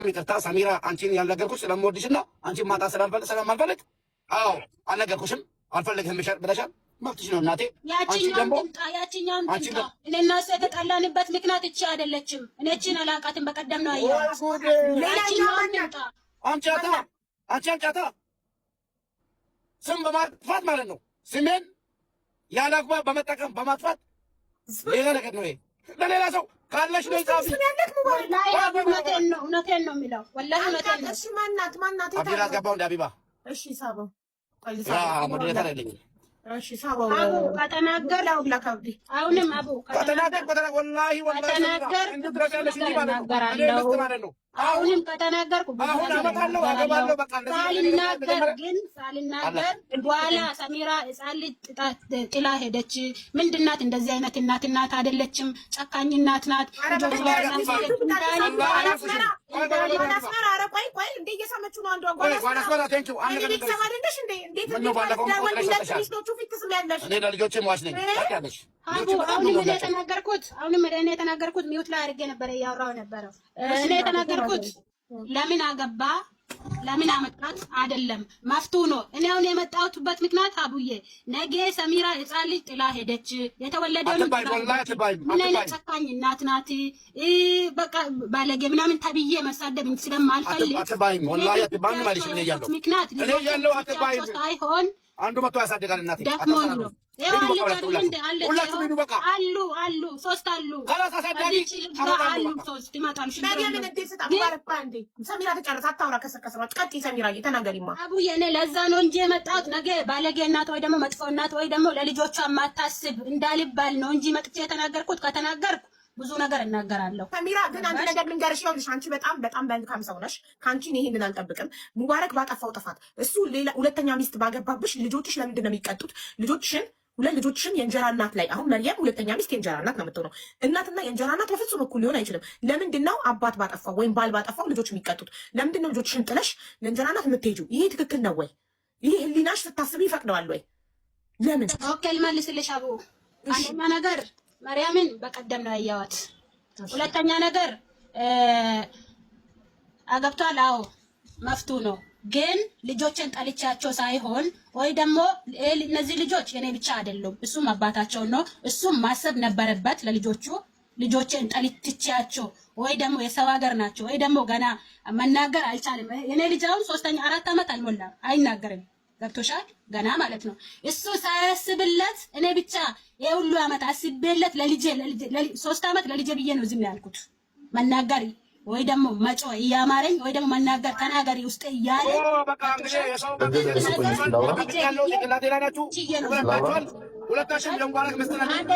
ይቅርታ ሰሚራ አንቺን ያልነገርኩሽ ስለምወድሽና አንቺን ማጣ ስለማልፈልግ አዎ አልነገርኩሽም አልፈልግህም ብለሻል መብትሽ ነው እናቴ ያቺኛውን ትምጣ እኔና እሱ የተጣላንበት ምክንያት እቺ አይደለችም እኔ እቺን አላውቃትም በቀደም ነው ያያችሁት ያቺኛውን ትምጣ አንቺ አንጫታ ስም በማጥፋት ማለት ነው ስሜን ያለ አግባብ በመጠቀም በማጥፋት ሌላ ነገር ነው ይሄ ለሌላ ሰው ካለሽ ነው ጻፊ እውነቴን ነው የሚለው ወላሂ እውነቴን ነው። እሺ ማናት አቢባ ገባው እንደ አቢባ እሺ ሳበው ሞዴሬተር አይደለም እሺ ሳበው ከተናገር ያው ለካብዲ አሁንም አቡ ከተናገር ወላሂ እንድትረጋለሽ እንጂ ማለት ነው አሁንም ከተናገርኩ አሁን አመጣለሁ አገባለሁ በቃ ሳልናገር በኋላ ሰሚራ ሕፃን ልጅ ጥላ ሄደች። ምንድናት? እንደዚህ አይነት እናት አይደለችም። ጨካኝ እናት ናት። አሁንም እኔ የተናገርኩት ሚውት ላይ አድርጌ ነበር እያወራሁ ነበረ። እኔ የተናገርኩት ለምን አገባ ለምን አመጣት አይደለም መፍቱ ነው። እኔ አሁን የመጣሁበት ምክንያት አቡዬ ነገ ሰሚራ ሕፃን ልጅ ጥላ ሄደች። የተወለደው ምን አይነት ጨካኝ እናት ናት? በቃ ባለጌ ምናምን ተብዬ መሳደብ ስለማልፈልግ ምክንያት ሳይሆን አንዱ መቶ ያሳደጋል እናቴ ደክሞኝ ነው። አሉ ሶስት አሉ ሶስት ይመጣሉ። አቡዬ እኔ ለዛ ነው እንጂ የመጣሁት ነገ ባለጌ እናት ወይ ደግሞ መጥፎ እናት ወይ ደግሞ ለልጆቿ ማታስብ እንዳልባል ነው እንጂ መጥቼ የተናገርኩት። ከተናገርኩ ብዙ ነገር እናገራለሁ። ሰሚራ ግን አንድ ነገር ልንገርሽ፣ ይኸውልሽ አንቺ በጣም መልካም ሰው ነሽ። ከአንቺ ይሄንን አልጠብቅም። ሙባረክ ባጠፋው ጥፋት እሱ ሌላ ሁለተኛ ሚስት ባገባብሽ ልጆችሽ ለምንድን ነው የሚቀጡት? ሁለት ልጆችሽን የእንጀራ እናት ላይ አሁን መርየም ሁለተኛ ሚስት የእንጀራ እናት ነው የምትሆነው። እናትና የእንጀራ እናት በፍጹም እኩል ሊሆን አይችልም። ለምንድን ነው አባት ባጠፋው ወይም ባል ባጠፋው ልጆች የሚቀጡት? ለምንድን ነው ልጆችሽን ጥለሽ ለእንጀራ እናት የምትሄጂው? ይሄ ትክክል ነው ወይ? ይሄ ህሊናሽ ስታስቢ ይፈቅደዋል ወይ? ለምን? ኦኬ ልመልስልሽ አቡ። አንደኛ ነገር መርያምን በቀደም ነው ያያዋት። ሁለተኛ ነገር አገብቷል። አዎ መፍቱ ነው። ግን ልጆችን ጠልቻቸው ሳይሆን ወይ ደግሞ እነዚህ ልጆች የኔ ብቻ አይደሉም፣ እሱም አባታቸው ነው። እሱም ማሰብ ነበረበት ለልጆቹ። ልጆችን ጠልቻቸው ወይ ደግሞ የሰው ሀገር ናቸው ወይ ደግሞ ገና መናገር አልቻለም። የኔ ልጅ አሁን 4 ዓመት አልሞላም፣ አይናገርም። ገብቶሻል? ገና ማለት ነው። እሱ ሳያስብለት እኔ ብቻ የሁሉ ዓመት አስቤለት ለልጄ 3 ዓመት ለልጄ ብዬ ነው ዝም ያልኩት። መናገር ወይ ደግሞ መጮ እያማረኝ ወይ ደግሞ መናገር ተናገሪ ውስጥ እያለ በቃ እንግዲህ የሰው ሁለታችሁም ለሙባረክ መስተናገድ